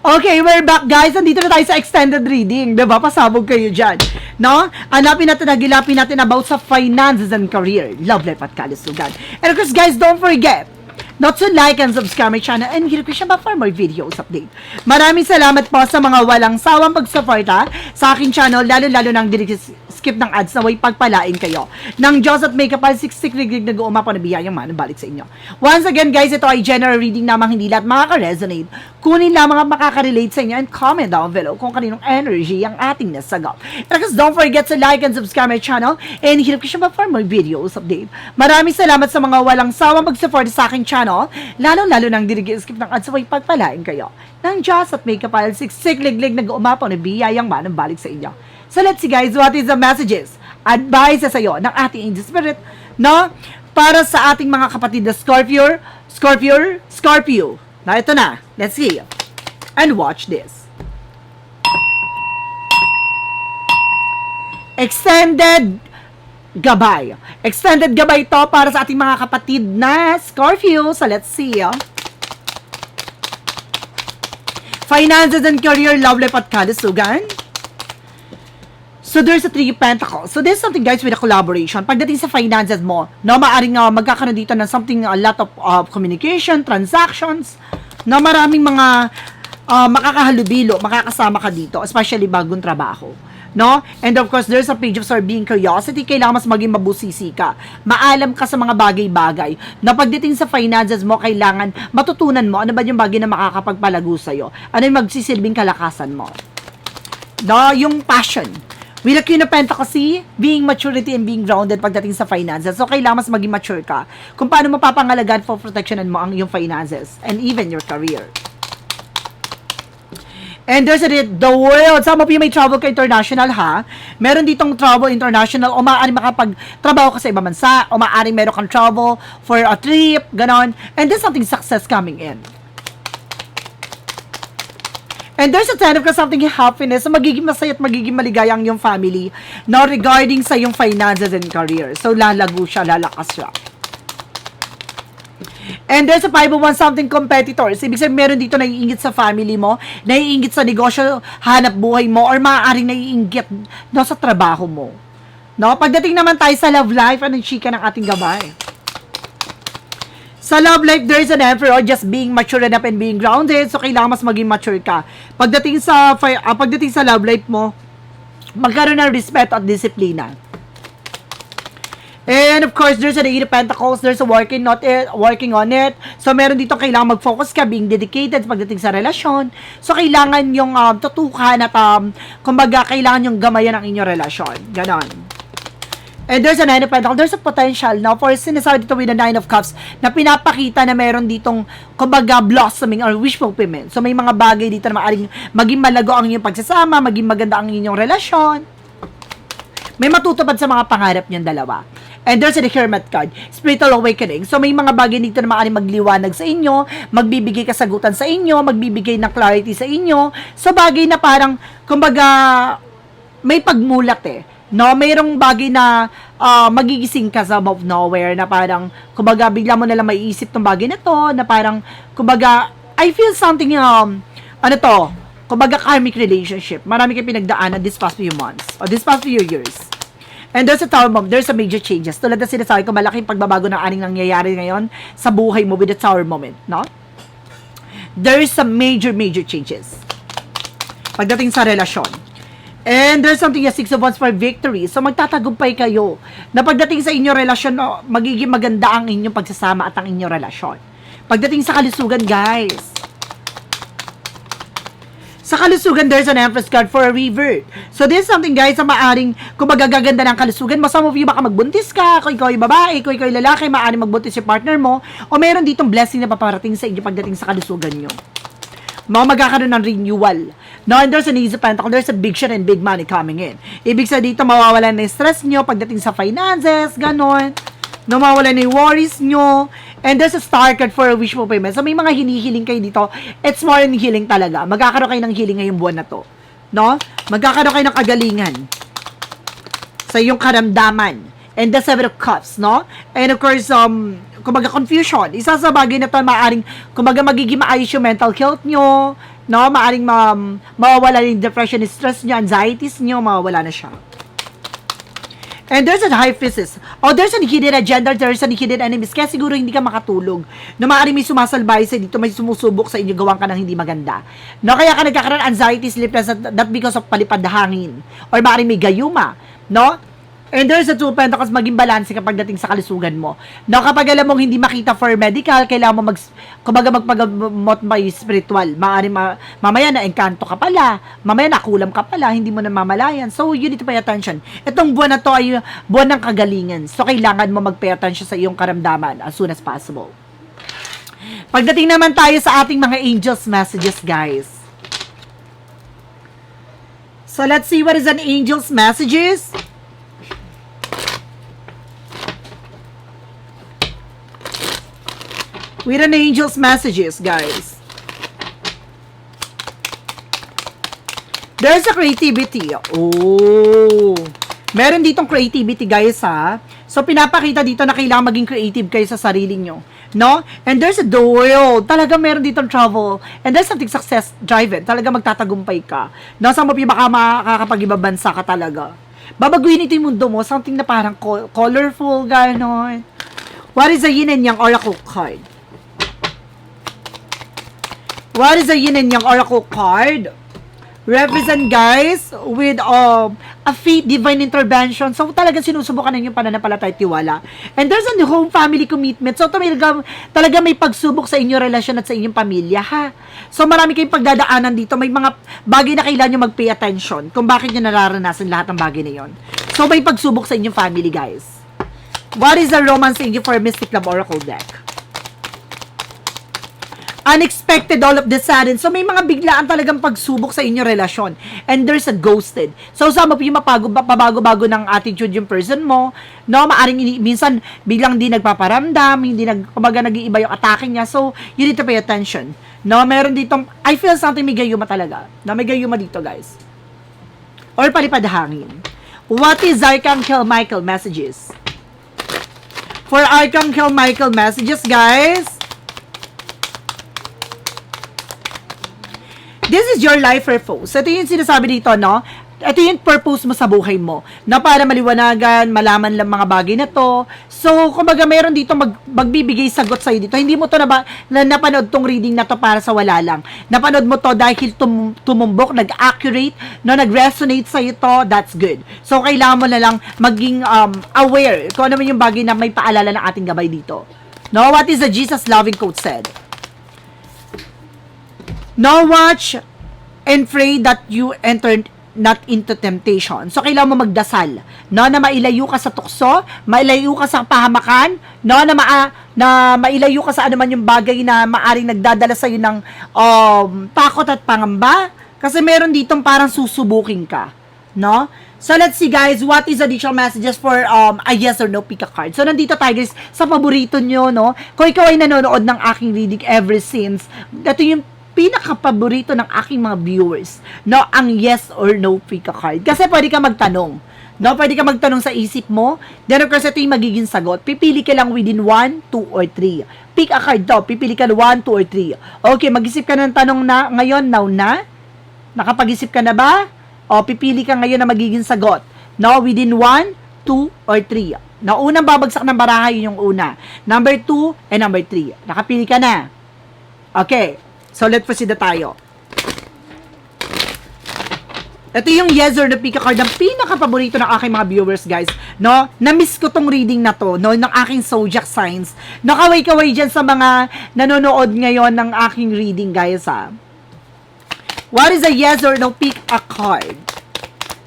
Okay, we're back guys. Nandito na tayo sa extended reading. Diba? Pasabog kayo dyan. No? Hanapin natin, nagilapin natin about sa finances and career, love life at kalusugan. And of course guys, don't forget not to like and subscribe my channel and hit ko siya for more videos update. Maraming salamat po sa mga walang sawang pagsuporta sa aking channel, lalo-lalo nang skip ng ads na way pagpalain kayo ng Diyos at may kapal siksik-rigrig na guuma po na biyayang manabalik sa inyo. Once again guys, ito ay general reading namang hindi lahat makaka-resonate. Kunin lamang ang makaka-relate sa inyo and comment down below kung kaninong energy ang ating nasagap. And of course, don't forget to like and subscribe my channel and hit ko siya for more videos update. Maraming salamat sa mga walang sawang pag-support sa aking channel, lalo-lalo nang skip ng ads na way pagpalain kayo ng Diyos at may kapal siksik-rigrig na guuma po na biyayang manabalik sa inyo. So let's see guys, what is the messages, advice sa iyo ng ating angel spirit, no? Para sa ating mga kapatid na Scorpio. Na ito na, let's see. And watch this. Extended gabay. Extended gabay to para sa ating mga kapatid na Scorpio. So let's see. Finances and career, love life at kalusugan. So, there's a 3 pentacles. So, there's something, guys, with a collaboration. Pagdating sa finances mo, no, maaring magkakaroon dito ng something, a lot of communication, transactions, no, maraming mga makakahalubilo, makakasama ka dito, especially bagong trabaho. No? And of course, there's a page of being curiosity. Kailangan mas maging mabusisi ka. Maalam ka sa mga bagay-bagay. Na pagdating sa finances mo, kailangan matutunan mo ano ba yung bagay na makakapagpalago sa'yo. Ano yung magsisilbing kalakasan mo. No? Yung passion. With a Queen of Pentacles, being maturity and being grounded pagdating sa finances. So, kailangan mas maging mature ka kung paano mapapangalagaan for protectionan mo ang iyong finances and even your career. And there's the world. Some of you may travel ka international, ha? Meron ditong travel international o maaaring makapagtrabaho ka sa ibang bansa o maaaring meron kang travel for a trip, ganon. And there's something success coming in. And there's a time of something happiness, so magiging masaya at magiging maligaya ang iyong family now regarding sa iyong finances and career. So, lalago siya, lalakas siya. And there's a 501 something competitors. Ibig sabihin, meron dito naiingit sa family mo, naiingit sa negosyo, hanap buhay mo, or maaaring naiingit no, sa trabaho mo. No? Pagdating naman tayo sa love life, anong chika ng ating gabay? Sa love life, there is an emperor just being mature enough and being grounded. So, kailangan mas maging mature ka. Pagdating sa love life mo, magkaroon ng respeto at disiplina. And of course, there's an 8 of Pentacles. There's a working on it. So, meron dito kailangan mag-focus ka, being dedicated pagdating sa relasyon. So, kailangan yung tutukan at kumbaga, kailangan yung gamayan ang inyong relasyon. Ganon. And there's a 9 of Pentacles. There's a potential now for sinasabi dito with the 9 of Cups na pinapakita na meron ditong kumbaga blossoming or wish fulfillment. So may mga bagay dito na maaaring maging malago ang inyong pagsasama, maging maganda ang inyong relasyon. May matutupad sa mga pangarap niyong dalawa. And there's a Hermit card, spiritual awakening. So may mga bagay dito na maaaring magliwanag sa inyo, magbibigay kasagutan sa inyo, magbibigay ng clarity sa inyo. So bagay na parang kumbaga may pagmulat eh. No, mayroong bagay na magigising ka sa above nowhere na parang, kumbaga, bigla mo nalang maiisip tong bagay na to, na parang, kumbaga, I feel something, kumbaga, karmic relationship. Marami kayong pinagdaanan this past few months, or this past few years. And there's a Tower Moment, there's a major changes. Tulad na sinasabi ko, malaking pagbabago ng aning nangyayari ngayon sa buhay mo with the Tower Moment, no? There is some major changes pagdating sa relasyon. And there's something as 6 of Wands for victory. So, magtatagumpay kayo na pagdating sa inyong relasyon, no, magiging maganda ang inyong pagsasama at ang inyong relasyon. Pagdating sa kalusugan, guys. Sa kalusugan, there's an Empress card for a revert. So, there's something, guys, na maaring kung magagaganda ng kalusugan mo. Some of you baka magbuntis ka, kung ikaw ay babae, kung ikaw ay lalaki, maaring magbuntis yung partner mo, o meron ditong blessing na paparating sa inyo pagdating sa kalusugan nyo. Magkakaroon ng renewal. No, and there's an Ace of Pentacles, there's a big shot and big money coming in. Ibig sabihin dito, mawawalan na yung stress nyo pagdating sa finances, ganon. No, mawawalan na yung worries nyo. And there's a Star card for a wish fulfillment. So, may mga hinihiling kayo dito. It's more than healing talaga. Magkakaroon kayo ng healing ngayong buwan na to. No? Magkakaroon kayo ng kagalingan sa iyong karamdaman. And the 7 of Cups, no? And of course, kumbaga confusion. Isa sa bagay na ito, maaaring, kumbaga magiging maayos yung mental health nyo, no, maaring mawawala yung depression, stress nyo, anxieties nyo, mawawala na siya. And there's a high priestess. Oh, there's an hidden agenda, there's an hidden enemies. Kaya siguro hindi ka makatulog. No, maaaring may sumasalbay sa dito, may sumusubok sa inyo, gawang ka ng hindi maganda. No, kaya ka nagkakaroon anxiety, sleepless, that because of palipad na hangin. Or maaaring may gayuma. No? And there's a two pentacles, maging balanse kapag dating sa kalusugan mo. No, kapag alam mong hindi makita for medical, kailangan mo kumbaga may spiritual. Maaaring mamaya na engkanto ka pala, mamaya na kulam ka pala, hindi mo na mamalayan. So, you need to pay attention. Itong buwan na to ay buwan ng kagalingan. So, kailangan mo mag-pay attention sa iyong karamdaman as soon as possible. Pagdating naman tayo sa ating mga angels messages, guys. So, let's see what is an angel's messages. With an angel's messages, guys. There's a creativity. Oh. Meron ditong creativity, guys, ha. So, pinapakita dito na kailangan maging creative kayo sa sarili nyo. No? And there's a world. Talaga meron ditong travel. And there's something success driven. Talaga magtatagumpay ka. No? Sa mapi baka makakapag-ibabansa ka talaga. Babaguhin ito yung mundo mo. Something na parang colorful, gano'n. What is the yin and yang oracle card? What is the yin and yang oracle card? Represent, guys, with a faith, divine intervention. So, talagang sinusubukan ng yung pananampalataya at tiwala. And there's a home family commitment. So, talaga may pagsubok sa inyong relasyon at sa inyong pamilya, ha? So, marami kayong pagdadaanan dito. May mga bagay na kailangan nyo mag-pay attention kung bakit nyo nararanasan lahat ng bagay na yon. So, may pagsubok sa inyong family, guys. What is the romance angel for Mystic Love Oracle deck? Unexpected, all of the sudden. So, may mga biglaan talagang pagsubok sa inyong relasyon. And there's a ghosted. So, some of you pabago-bago ng attitude yung person mo. No, maaring minsan biglang di nagpaparamdam, kumbaga nag-iiba yung atake niya. So, you need to pay attention. No, meron ditong, I feel something may gayuma talaga. No, may gayuma dito, guys. Or palipad hangin. What is Archangel Michael messages? For Archangel Michael messages, guys, this is your life purpose. Ito yung sinasabi dito, no? Ito yung purpose mo sa buhay mo. Na para maliwanagan, malaman lang mga bagay na to. So, kumbaga mayroon dito magbibigay sagot sa'yo dito. Hindi mo to napanood tong reading na to para sa wala lang. Napanood mo to dahil tumumbok, nag-accurate, no, nag-resonate sa'yo to, that's good. So, kailangan mo na lang maging aware kung ano man yung bagay na may paalala ng ating gabay dito. No, what is the Jesus loving quote said? No, watch and pray that you enter not into temptation. So, kailangan mo magdasal, no, na mailayo ka sa tukso, mailayo ka sa pahamakan, no, na mailayo ka sa anuman yung bagay na maaring nagdadala sa'yo ng takot at pangamba. Kasi meron ditong parang susubukin ka, no? So, let's see, guys, what is additional messages for a yes or no pick a card. So, nandito tayo, guys, sa paborito nyo, no? Kung ikaw ay nanonood ng aking reading ever since, ito yung pinaka-paborito ng aking mga viewers, no, ang yes or no pick a card. Kasi pwede ka magtanong, no, pwede ka magtanong sa isip mo, then of course, ito yung magiging sagot. Pipili ka lang within 1, 2, or 3. Pick a card to, pipili ka 1, 2, or 3. Okay, mag-isip ka ng tanong na, ngayon, now na? Nakapag-isip ka na ba? O, pipili ka ngayon na magiging sagot. No, within 1, 2, or 3. Na unang babagsak ng baraha, yun yung una. Number 2 and number 3. Nakapili ka na. Okay. So, let's proceed na tayo. Ito yung yes or no pick a card ng pinaka-paborito ng aking mga viewers, guys. No? Na-miss ko tong reading na to, no? Ng aking zodiac signs. Nakaway-kaway dyan sa mga nanonood ngayon ng aking reading, guys, ha? What is a yes or no pick a card?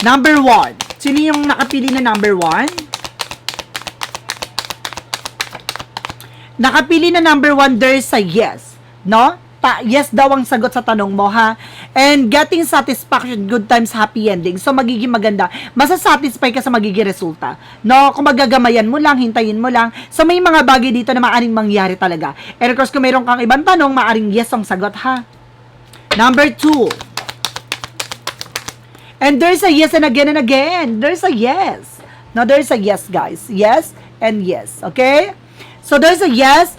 Number 1. Sino yung nakapili na number 1? Nakapili na number 1, there's a yes. No? Yes daw ang sagot sa tanong mo, ha? And getting satisfaction, good times, happy ending. So, magiging maganda. Masasatisfy ka sa magiging resulta. No? Kung magagamayan mo lang, hintayin mo lang. So, may mga bagay dito na maaring mangyari talaga. And of course, kung mayroon kang ibang tanong, maaring yes ang sagot, ha? Number 2. And there's a yes and again and again. There's a yes. No, there's a yes, guys. Yes and yes. Okay? So, there's a yes.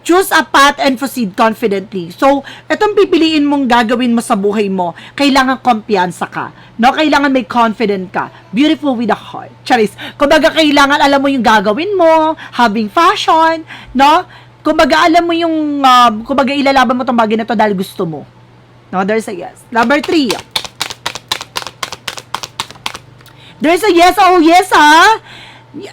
Choose a path and proceed confidently. So, itong pipiliin mong gagawin mo sa buhay mo, kailangan kumpiyansa ka. No? Kailangan may confident ka. Beautiful with a heart. Charis. Kumbaga, kailangan alam mo yung gagawin mo, having fashion, no? Kumbaga, alam mo yung, kumbaga, ilalaban mo itong bagay na to dahil gusto mo. No, there's a yes. Number 3. There's a yes. Oh, yes, ha?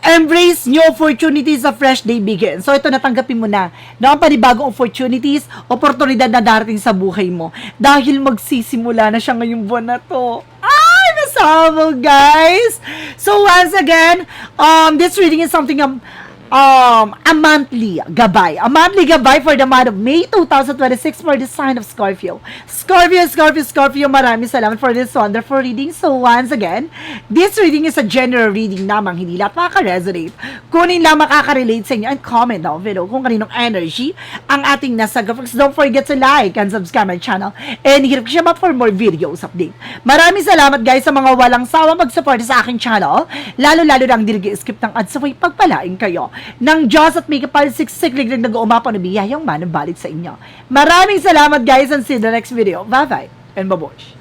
Embrace new opportunities, a fresh day begins. So, ito natanggapin mo na. No, ang panibagong opportunities, oportunidad na darating sa buhay mo. Dahil magsisimula na siya ngayong buwan na to. Ay, masama, guys! So, once again, this reading is something a monthly gabay. A monthly gabay for the month of May 2026 for the sign of Scorpio. Scorpio, maraming salamat for this wonderful reading. So once again, this reading is a general reading namang hindi lahat makaka-resonate. Kunin lang makaka-relate sa inyo and comment down below kung kaninong energy ang ating nasa graphics. Don't forget to like and subscribe my channel and hit siya for more videos update. Maraming salamat guys sa mga walang sawa mag-support sa aking channel. Lalo-lalo lang dirigi-skip ng ads away pagpalain kayo ng Diyos at may kapal siksik-lig na nag-uumapaw na biyayang manang balik sa inyo. Maraming salamat guys and see you in the next video. Bye-bye and babush.